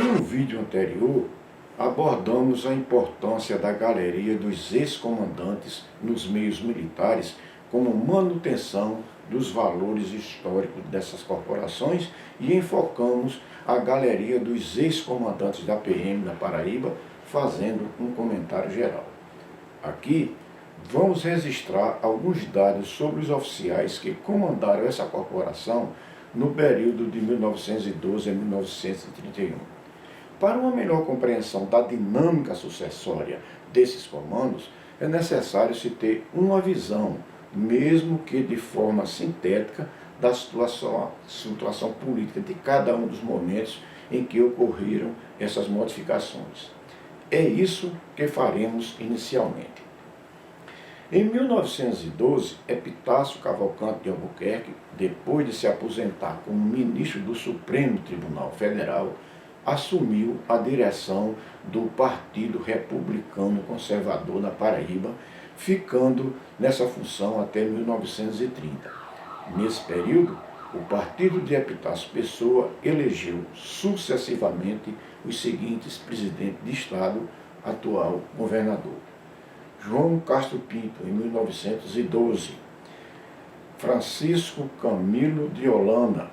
Em um vídeo anterior, abordamos a importância da galeria dos ex-comandantes nos meios militares como manutenção dos valores históricos dessas corporações e enfocamos a galeria dos ex-comandantes da PM da Paraíba, fazendo um comentário geral. Aqui vamos registrar alguns dados sobre os oficiais que comandaram essa corporação no período de 1912 a 1931. Para uma melhor compreensão da dinâmica sucessória desses comandos, é necessário se ter uma visão, mesmo que de forma sintética, da situação política de cada um dos momentos em que ocorreram essas modificações. É isso que faremos inicialmente. Em 1912, Epitácio Cavalcante de Albuquerque, depois de se aposentar como ministro do Supremo Tribunal Federal, assumiu a direção do Partido Republicano Conservador na Paraíba, ficando nessa função até 1930. Nesse período, o partido de Epitácio Pessoa elegeu sucessivamente os seguintes presidentes de Estado, atual governador: João Castro Pinto, em 1912, Francisco Camilo de Holanda,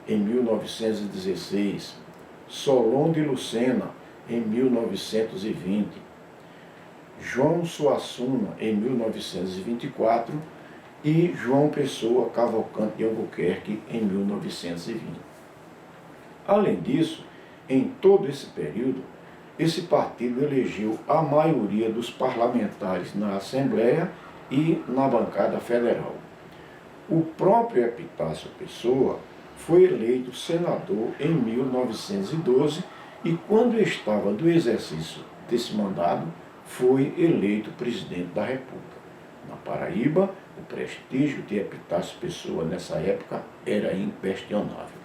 em 1916, Solon de Lucena, em 1920, João Suassuna, em 1924, e João Pessoa Cavalcante de Albuquerque, em 1920. Além disso, em todo esse período, esse partido elegeu a maioria dos parlamentares na Assembleia e na bancada federal. O próprio Epitácio Pessoa foi eleito senador em 1912 e, quando estava do exercício desse mandato, foi eleito presidente da República. Na Paraíba, o prestígio de Epitácio Pessoa nessa época era inquestionável.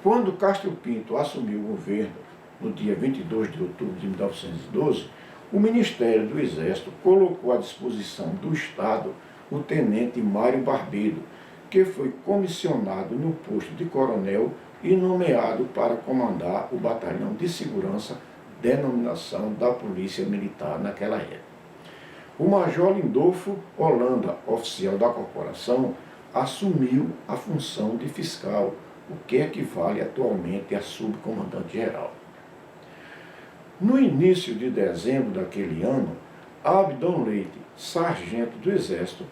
Quando Castro Pinto assumiu o governo, no dia 22 de outubro de 1912, o Ministério do Exército colocou à disposição do Estado o tenente Mário Barbeiro, que foi comissionado no posto de coronel e nomeado para comandar o Batalhão de Segurança, denominação da Polícia Militar naquela época. O Major Lindolfo Holanda, oficial da corporação, assumiu a função de fiscal, o que equivale atualmente a subcomandante-geral. No início de dezembro daquele ano, Abdon Leite, sargento do Exército,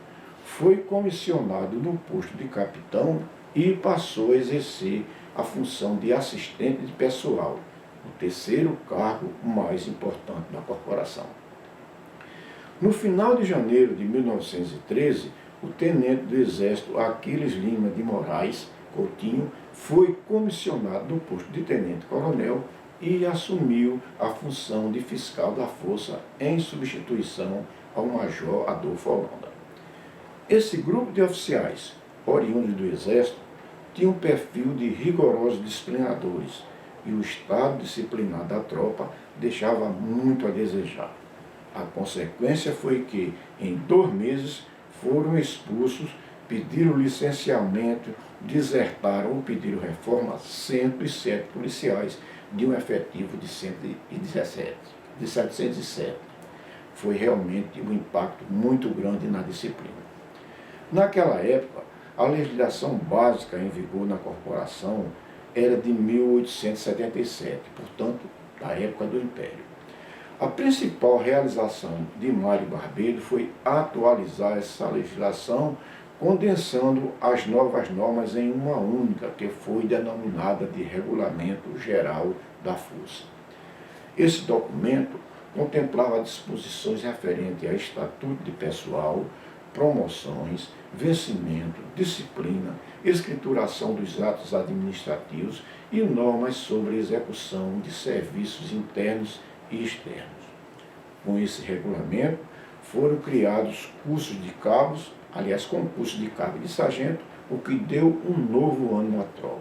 foi comissionado no posto de capitão e passou a exercer a função de assistente de pessoal, o terceiro cargo mais importante da corporação. No final de janeiro de 1913, o tenente do Exército Aquiles Lima de Moraes Coutinho foi comissionado no posto de tenente-coronel e assumiu a função de fiscal da Força em substituição ao Major Adolfo Holanda. Esse grupo de oficiais, oriundos do Exército, tinha um perfil de rigorosos disciplinadores e o estado disciplinar da tropa deixava muito a desejar. A consequência foi que, em 2 meses, foram expulsos, pediram licenciamento, desertaram ou pediram reforma 107 policiais de um efetivo de 707. Foi realmente um impacto muito grande na disciplina. Naquela época, a legislação básica em vigor na corporação era de 1877, portanto, da época do Império. A principal realização de Mário Barbeiro foi atualizar essa legislação, condensando as novas normas em uma única, que foi denominada de Regulamento Geral da Força. Esse documento contemplava disposições referentes a estatuto de pessoal, promoções, vencimento, disciplina, escrituração dos atos administrativos e normas sobre execução de serviços internos e externos. Com esse regulamento, foram criados cursos de cabos, concurso de cabo e de sargento, o que deu um novo ânimo à tropa.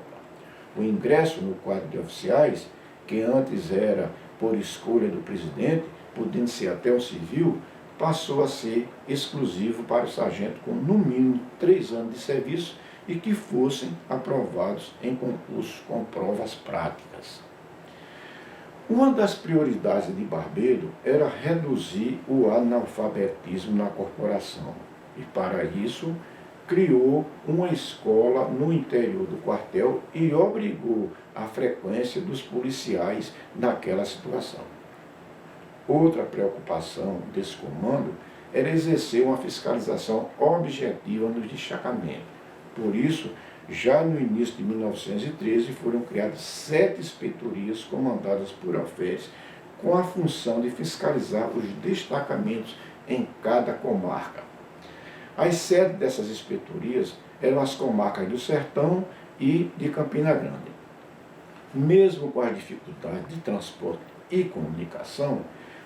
O ingresso no quadro de oficiais, que antes era por escolha do presidente, podendo ser até o civil, passou a ser exclusivo para o sargento com no mínimo 3 anos de serviço e que fossem aprovados em concursos com provas práticas. Uma das prioridades de Barbeiro era reduzir o analfabetismo na corporação e, para isso, criou uma escola no interior do quartel e obrigou a frequência dos policiais naquela situação. Outra preocupação desse comando era exercer uma fiscalização objetiva nos destacamentos. Por isso, já no início de 1913, foram criadas 7 inspetorias comandadas por alferes com a função de fiscalizar os destacamentos em cada comarca. As sedes dessas inspetorias eram as comarcas do Sertão e de Campina Grande. Mesmo com as dificuldades de transporte e comunicação,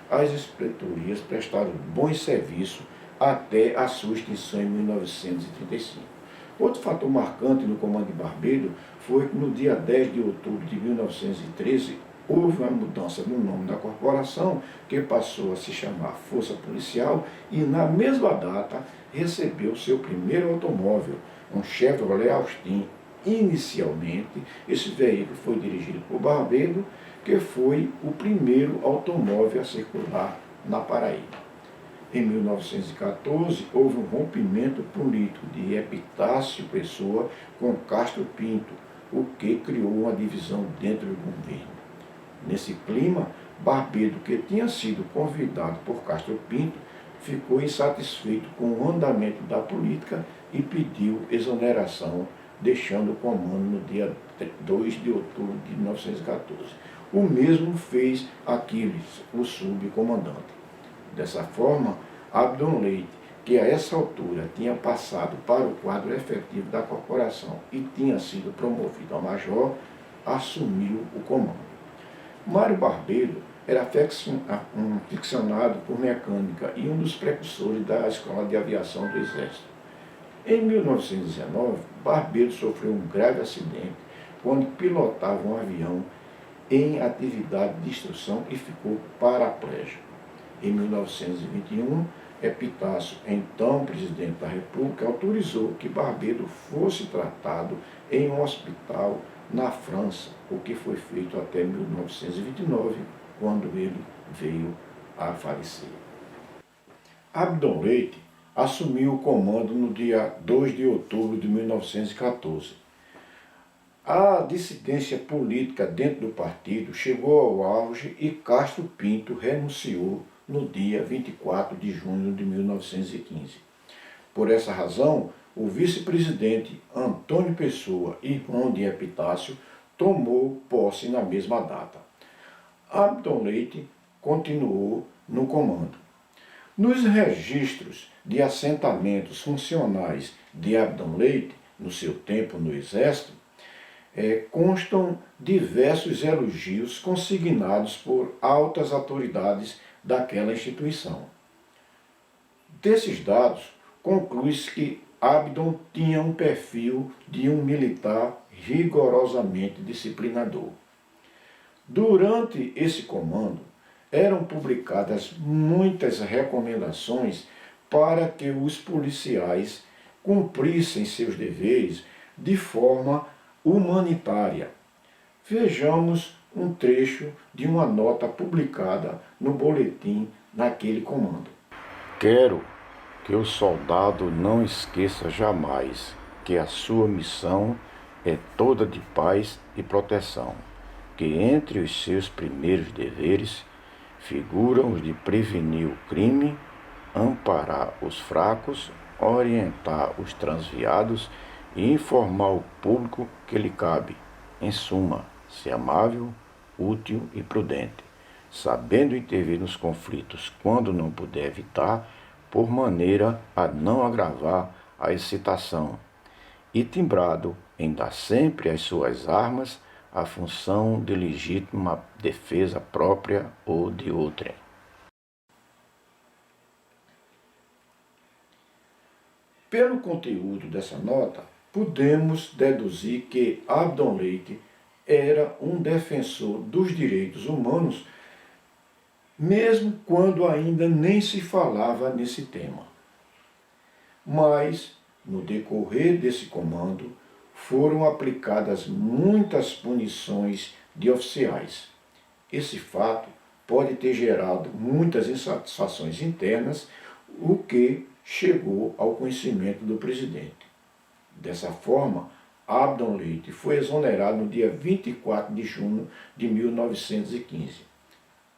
as inspetorias prestaram bons serviços até a sua extinção em 1935. Outro fator marcante no comando de Barbeiro foi que no dia 10 de outubro de 1913 houve uma mudança no nome da corporação, que passou a se chamar Força Policial, e na mesma data recebeu seu primeiro automóvel, um Chevrolet Austin. Inicialmente, esse veículo foi dirigido por Barbeiro, que foi o primeiro automóvel a circular na Paraíba. Em 1914, houve um rompimento político de Epitácio Pessoa com Castro Pinto, o que criou uma divisão dentro do governo. Nesse clima, Barbeiro, que tinha sido convidado por Castro Pinto, ficou insatisfeito com o andamento da política e pediu exoneração, deixando o comando no dia 2 de outubro de 1914. O mesmo fez Aquiles, o subcomandante. Dessa forma, Abdon Leite, que a essa altura tinha passado para o quadro efetivo da corporação e tinha sido promovido a major, assumiu o comando. Mário Barbeiro era aficionado por mecânica e um dos precursores da Escola de Aviação do Exército. Em 1919, Barbeiro sofreu um grave acidente quando pilotava um avião em atividade de instrução e ficou paraplégico. Em 1921, Epitácio, então presidente da República, autorizou que Barbeiro fosse tratado em um hospital na França, o que foi feito até 1929, quando ele veio a falecer. Abdon Leite assumiu o comando no dia 2 de outubro de 1914. A dissidência política dentro do partido chegou ao auge e Castro Pinto renunciou no dia 24 de junho de 1915. Por essa razão, o vice-presidente Antônio Pessoa, irmão de Epitácio, tomou posse na mesma data. Abdon Leite continuou no comando. Nos registros de assentamentos funcionais de Abdon Leite, no seu tempo no Exército, constam diversos elogios consignados por altas autoridades daquela instituição. Desses dados, conclui-se que Abdon tinha um perfil de um militar rigorosamente disciplinador. Durante esse comando, eram publicadas muitas recomendações para que os policiais cumprissem seus deveres de forma humanitária. Vejamos um trecho de uma nota publicada no boletim naquele comando. Quero que o soldado não esqueça jamais que a sua missão é toda de paz e proteção, que entre os seus primeiros deveres figuram os de prevenir o crime, amparar os fracos, orientar os transviados e informar o público que lhe cabe. Em suma, ser amável, útil e prudente, sabendo intervir nos conflitos quando não puder evitar, por maneira a não agravar a excitação, e timbrado em dar sempre às suas armas a função de legítima defesa própria ou de outrem. Pelo conteúdo dessa nota, podemos deduzir que Abdon Leite era um defensor dos direitos humanos, mesmo quando ainda nem se falava nesse tema. Mas, no decorrer desse comando, foram aplicadas muitas punições de oficiais. Esse fato pode ter gerado muitas insatisfações internas, o que chegou ao conhecimento do presidente. Dessa forma, Abdon Leite foi exonerado no dia 24 de junho de 1915.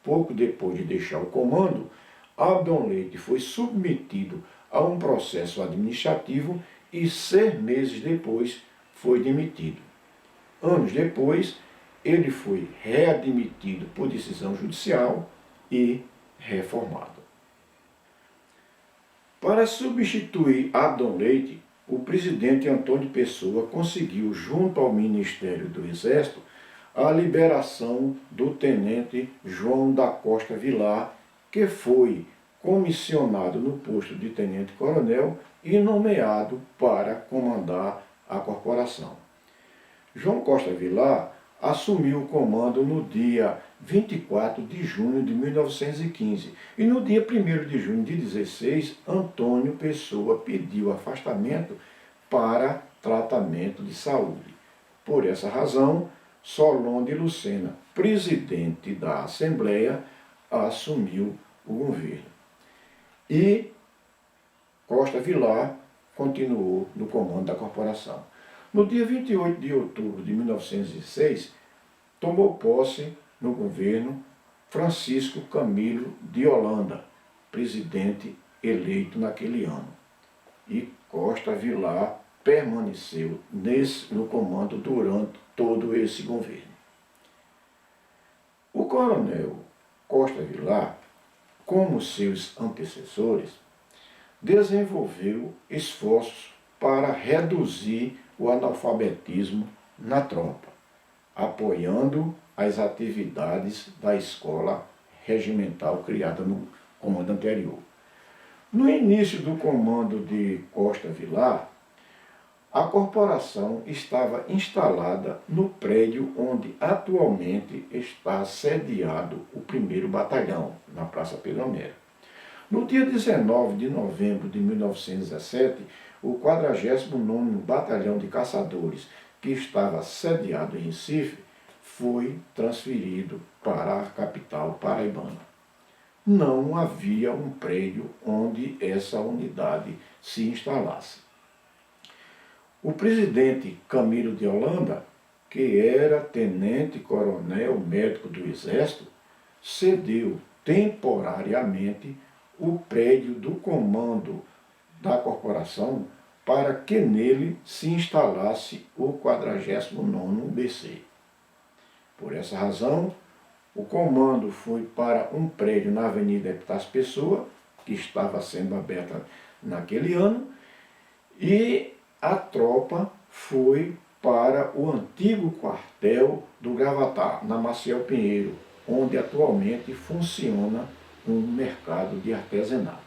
Pouco depois de deixar o comando, Abdon Leite foi submetido a um processo administrativo e 6 meses depois foi demitido. Anos depois, ele foi readmitido por decisão judicial e reformado. Para substituir Abdon Leite, o presidente Antônio Pessoa conseguiu, junto ao Ministério do Exército, a liberação do tenente João da Costa Vilar, que foi comissionado no posto de tenente-coronel e nomeado para comandar a corporação. João Costa Vilar assumiu o comando no dia 24 de junho de 1915 e no dia 1º de junho de 16, Antônio Pessoa pediu afastamento para tratamento de saúde. Por essa razão, Solon de Lucena, presidente da Assembleia, assumiu o governo. E Costa Vilar continuou no comando da corporação. No dia 28 de outubro de 1906, tomou posse no governo Francisco Camilo de Holanda, presidente eleito naquele ano. E Costa Vilar permaneceu no comando durante todo esse governo. O coronel Costa Vilar, como seus antecessores, desenvolveu esforços para reduzir o analfabetismo na tropa, apoiando as atividades da escola regimental criada no comando anterior. No início do comando de Costa Vilar, a corporação estava instalada no prédio onde atualmente está sediado o 1º Batalhão, na Praça Pedro Américo. No dia 19 de novembro de 1917, o 49º Batalhão de Caçadores, que estava sediado em Recife, foi transferido para a capital paraibana. Não havia um prédio onde essa unidade se instalasse. O presidente Camilo de Holanda, que era tenente-coronel médico do Exército, cedeu temporariamente o prédio do comando da corporação para que nele se instalasse o 49º BC. Por essa razão, o comando foi para um prédio na Avenida Epitácio Pessoa, que estava sendo aberta naquele ano, e a tropa foi para o antigo quartel do Gravatar, na Maciel Pinheiro, onde atualmente funciona um mercado de artesanato.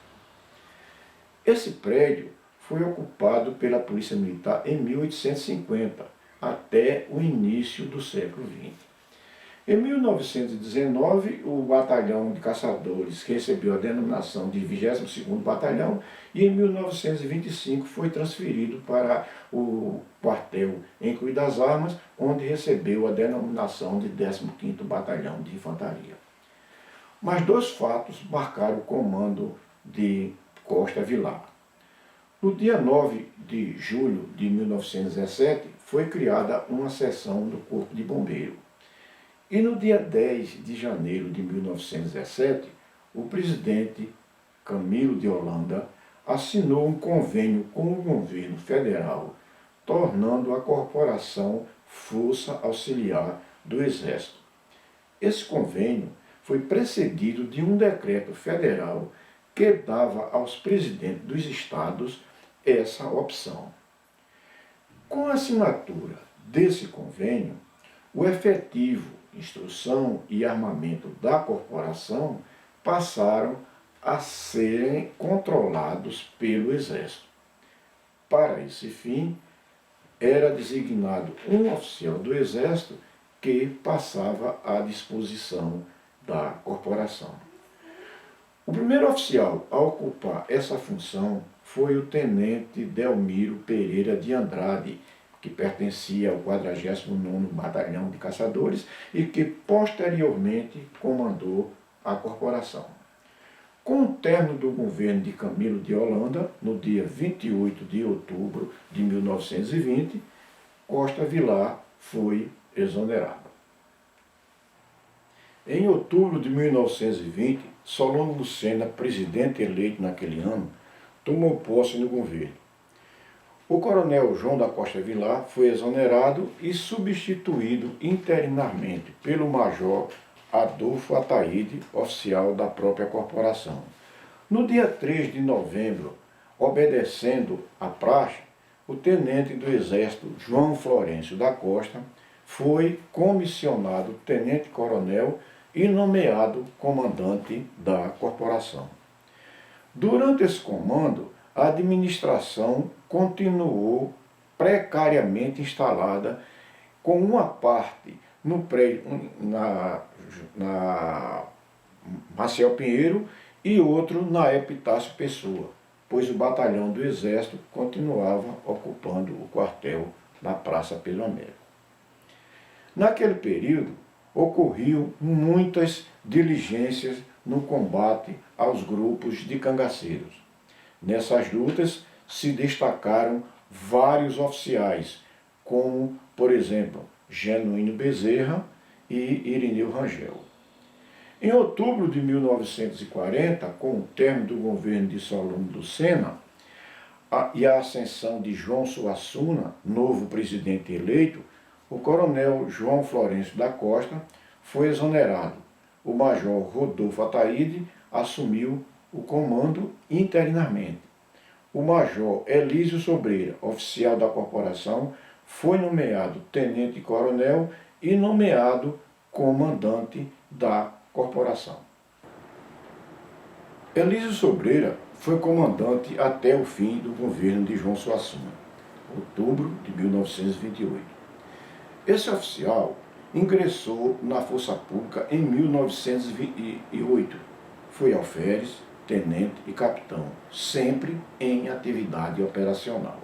Esse prédio foi ocupado pela Polícia Militar em 1850, até o início do século XX. Em 1919, o Batalhão de Caçadores recebeu a denominação de 22º Batalhão e em 1925 foi transferido para o quartel em Cruz das Armas, onde recebeu a denominação de 15º Batalhão de Infantaria. Mas 2 fatos marcaram o comando de Costa Vilar. No dia 9 de julho de 1917, foi criada uma seção do Corpo de Bombeiro. E no dia 10 de janeiro de 1917, o presidente Camilo de Holanda assinou um convênio com o governo federal, tornando a corporação Força Auxiliar do Exército. Esse convênio foi precedido de um decreto federal que dava aos presidentes dos estados essa opção. Com a assinatura desse convênio, o efetivo, instrução e armamento da corporação passaram a serem controlados pelo Exército. Para esse fim, era designado um oficial do Exército que passava à disposição da corporação. O primeiro oficial a ocupar essa função foi o tenente Delmiro Pereira de Andrade, que pertencia ao 49º Batalhão de Caçadores e que posteriormente comandou a corporação. Com o término do governo de Camilo de Holanda, no dia 28 de outubro de 1920, Costa Vilar foi exonerado. Em outubro de 1920, Solano Lucena, presidente eleito naquele ano, tomou posse no governo. O coronel João da Costa Vilar foi exonerado e substituído interinamente pelo major Adolfo Ataíde, oficial da própria corporação. No dia 3 de novembro, obedecendo à praxe, o tenente do Exército João Florencio da Costa foi comissionado tenente-coronel e nomeado comandante da corporação. Durante esse comando, a administração continuou precariamente instalada, com uma parte no prédio na Maciel Pinheiro e outro na Epitácio Pessoa, pois o batalhão do Exército continuava ocupando o quartel na Praça Pedro Américo. Naquele período, ocorriam muitas diligências no combate aos grupos de cangaceiros. Nessas lutas se destacaram vários oficiais, como, por exemplo, Genuíno Bezerra e Irineu Rangel. Em outubro de 1940, com o término do governo de Solano Lucena e a ascensão de João Suassuna, novo presidente eleito, o coronel João Florencio da Costa foi exonerado. O major Rodolfo Ataíde assumiu o comando interinamente. O major Elísio Sobreira, oficial da corporação, foi nomeado tenente-coronel e nomeado comandante da corporação. Elísio Sobreira foi comandante até o fim do governo de João Suassuna, outubro de 1928. Esse oficial ingressou na Força Pública em 1908. Foi alferes, tenente e capitão, sempre em atividade operacional.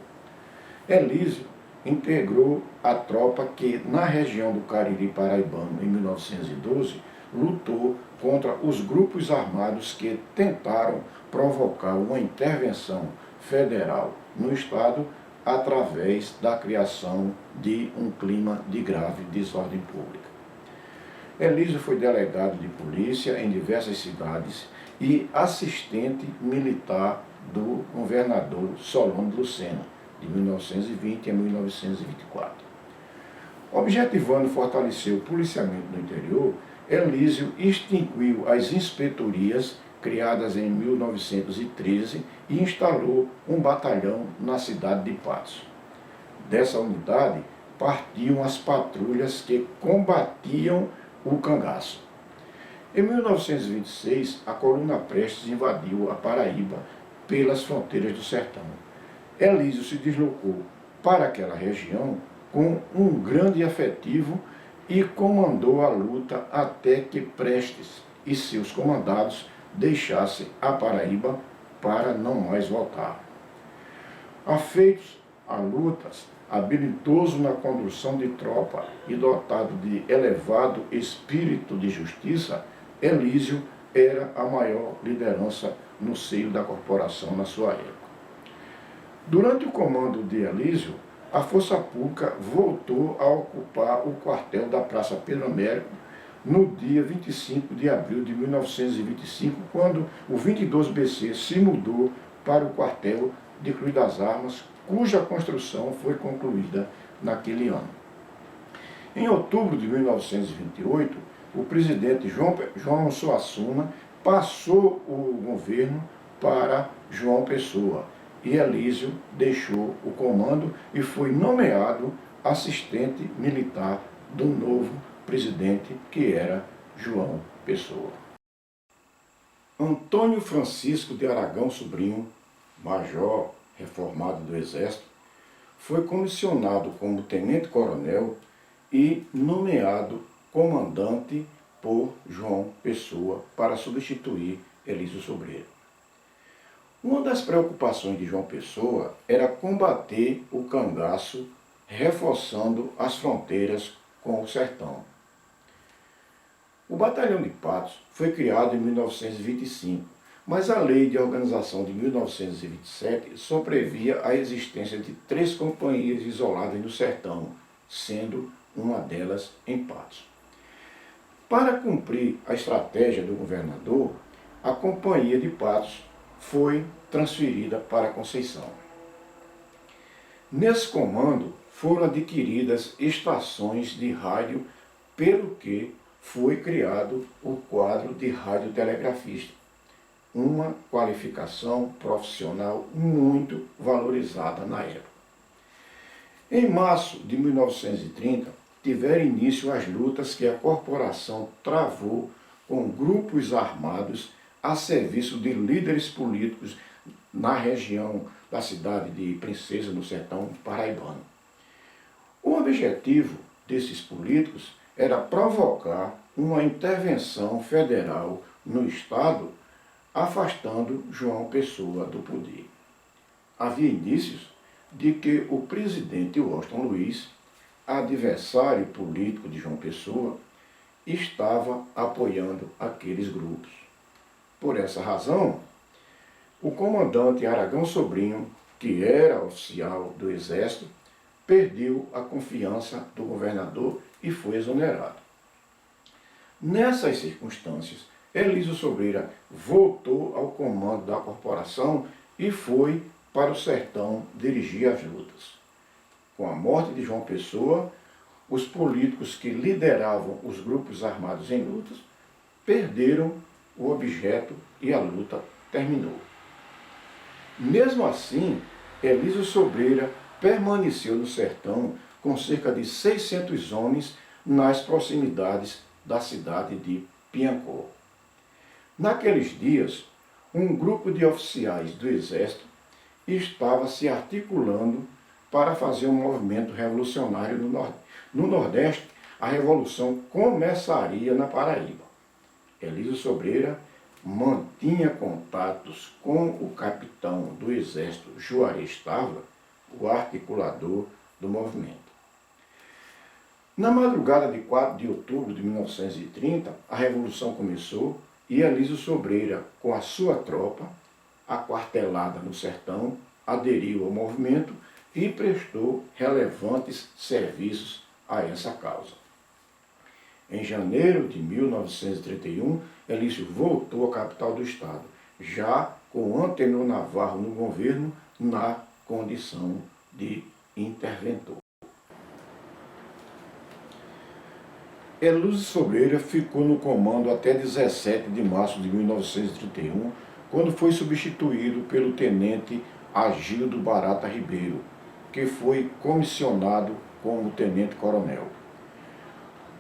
Elísio integrou a tropa que, na região do Cariri Paraibano, em 1912, lutou contra os grupos armados que tentaram provocar uma intervenção federal no Estado através da criação de um clima de grave desordem pública. Elísio foi delegado de polícia em diversas cidades e assistente militar do governador Solano Lucena, de 1920 a 1924. Objetivando fortalecer o policiamento no interior, Elísio extinguiu as inspetorias criadas em 1913 e instalou um batalhão na cidade de Patos. Dessa unidade partiam as patrulhas que combatiam o cangaço. Em 1926, a coluna Prestes invadiu a Paraíba pelas fronteiras do sertão. Elísio se deslocou para aquela região com um grande efetivo e comandou a luta até que Prestes e seus comandados deixassem a Paraíba para não mais voltar. Afeitos a lutas, habilidoso na condução de tropa e dotado de elevado espírito de justiça, Elísio era a maior liderança no seio da corporação na sua época. Durante o comando de Elísio, a Força Pública voltou a ocupar o quartel da Praça Pedro Américo no dia 25 de abril de 1925, quando o 22BC se mudou para o quartel de Cruz das Armas, cuja construção foi concluída naquele ano. Em outubro de 1928, o presidente João Suassuna passou o governo para João Pessoa e Elísio deixou o comando e foi nomeado assistente militar do novo presidente, que era João Pessoa. Antônio Francisco de Aragão Sobrinho, major reformado do Exército, foi comissionado como tenente-coronel e nomeado comandante por João Pessoa para substituir Elísio Sobreira. Uma das preocupações de João Pessoa era combater o cangaço reforçando as fronteiras com o sertão. O Batalhão de Patos foi criado em 1925, mas a Lei de Organização de 1927 só previa a existência de 3 companhias isoladas no sertão, sendo uma delas em Patos. Para cumprir a estratégia do governador, a Companhia de Patos foi transferida para Conceição. Nesse comando foram adquiridas estações de rádio, pelo que foi criado o quadro de radiotelegrafista, uma qualificação profissional muito valorizada na época. Em março de 1930, tiveram início as lutas que a corporação travou com grupos armados a serviço de líderes políticos na região da cidade de Princesa, no sertão paraibano. O objetivo desses políticos era provocar uma intervenção federal no Estado, afastando João Pessoa do poder. Havia indícios de que o presidente Washington Luiz, adversário político de João Pessoa, estava apoiando aqueles grupos. Por essa razão, o comandante Aragão Sobrinho, que era oficial do Exército, perdeu a confiança do governador e foi exonerado. Nessas circunstâncias, Elísio Sobreira voltou ao comando da corporação e foi para o sertão dirigir as lutas. Com a morte de João Pessoa, os políticos que lideravam os grupos armados em lutas perderam o objeto e a luta terminou. Mesmo assim, Elísio Sobreira permaneceu no sertão com cerca de 600 homens nas proximidades da cidade de Piancó. Naqueles dias, um grupo de oficiais do Exército estava se articulando para fazer um movimento revolucionário no Nordeste. A revolução começaria na Paraíba. Elísio Sobreira mantinha contatos com o capitão do Exército Juarez Távora, o articulador do movimento. Na madrugada de 4 de outubro de 1930, a Revolução começou e Elísio Sobreira, com a sua tropa, aquartelada no sertão, aderiu ao movimento e prestou relevantes serviços a essa causa. Em janeiro de 1931, Elísio voltou à capital do estado, já com Antenor Navarro no governo, na condição de interventor. Elísio Sobreira ficou no comando até 17 de março de 1931, quando foi substituído pelo tenente Agildo Barata Ribeiro, que foi comissionado como tenente-coronel.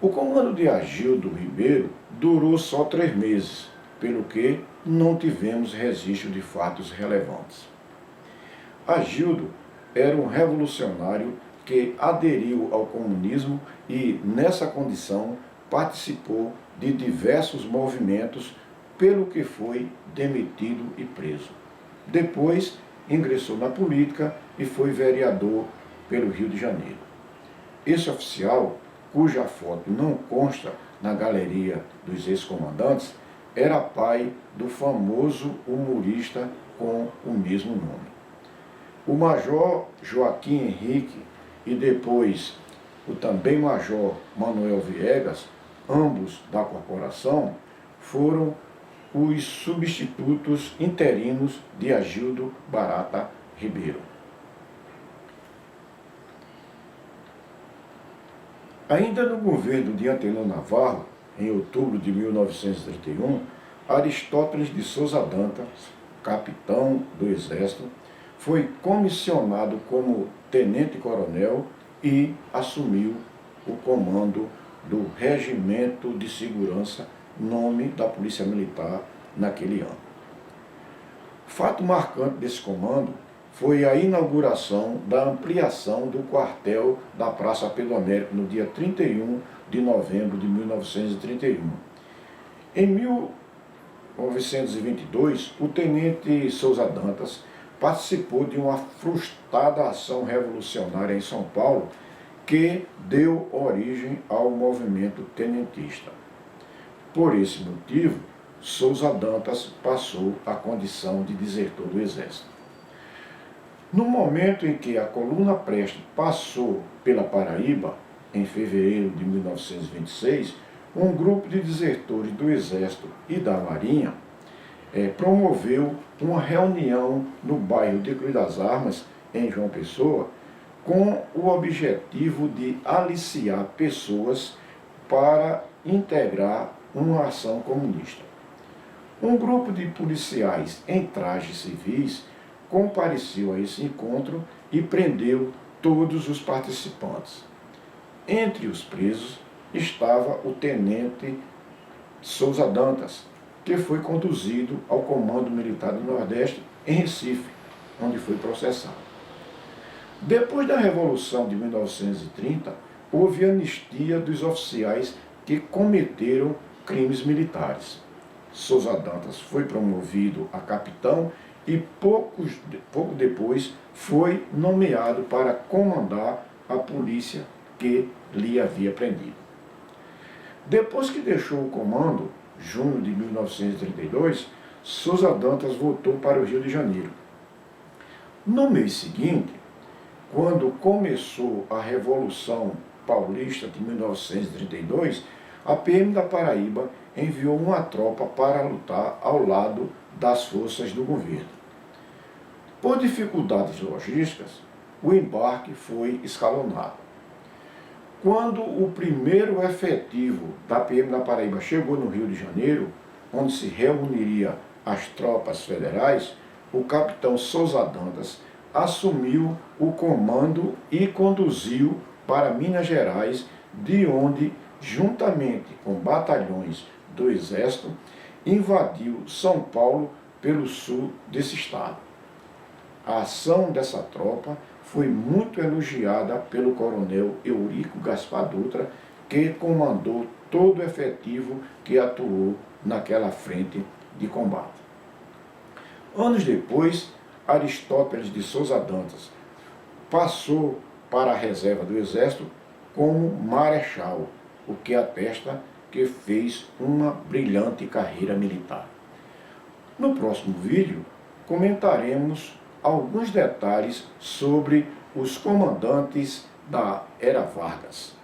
O comando de Agildo Ribeiro durou só 3 meses, pelo que não tivemos registro de fatos relevantes. Agildo era um revolucionário que aderiu ao comunismo e, nessa condição, participou de diversos movimentos, pelo que foi demitido e preso. Depois, ingressou na política e foi vereador pelo Rio de Janeiro. Esse oficial, cuja foto não consta na galeria dos ex-comandantes, era pai do famoso humorista com o mesmo nome. O major Joaquim Henrique e depois o também major Manuel Viegas, ambos da corporação, foram os substitutos interinos de Agildo Barata Ribeiro. Ainda no governo de Antenor Navarro, em outubro de 1931, Aristóteles de Souza Dantas, capitão do Exército, foi comissionado como tenente-coronel e assumiu o comando do Regimento de Segurança, nome da Polícia Militar naquele ano. Fato marcante desse comando foi a inauguração da ampliação do quartel da Praça Pedro Américo no dia 31 de novembro de 1931. Em 1922, o tenente Souza Dantas participou de uma frustrada ação revolucionária em São Paulo que deu origem ao movimento tenentista. Por esse motivo, Souza Dantas passou a condição de desertor do Exército. No momento em que a coluna Prestes passou pela Paraíba, em fevereiro de 1926, um grupo de desertores do Exército e da Marinha promoveu uma reunião no bairro de Cruz das Armas, em João Pessoa, com o objetivo de aliciar pessoas para integrar uma ação comunista. Um grupo de policiais em trajes civis compareceu a esse encontro e prendeu todos os participantes. Entre os presos estava o tenente Souza Dantas, que foi conduzido ao Comando Militar do Nordeste em Recife, onde foi processado. Depois da Revolução de 1930, houve anistia dos oficiais que cometeram crimes militares. Souza Dantas foi promovido a capitão e pouco depois foi nomeado para comandar a polícia que lhe havia prendido. Depois que deixou o comando, junho de 1932, Souza Dantas voltou para o Rio de Janeiro. No mês seguinte, quando começou a Revolução Paulista de 1932, a PM da Paraíba enviou uma tropa para lutar ao lado das forças do governo. Por dificuldades logísticas, o embarque foi escalonado. Quando o primeiro efetivo da PM da Paraíba chegou no Rio de Janeiro, onde se reuniria as tropas federais, o capitão Souza Dantas assumiu o comando e conduziu para Minas Gerais, de onde, juntamente com batalhões do Exército, invadiu São Paulo pelo sul desse estado. A ação dessa tropa foi muito elogiada pelo coronel Eurico Gaspar Dutra, que comandou todo o efetivo que atuou naquela frente de combate. Anos depois, Aristóteles de Souza Dantas passou para a reserva do Exército como marechal, o que atesta que fez uma brilhante carreira militar. No próximo vídeo, comentaremos alguns detalhes sobre os comandantes da Era Vargas.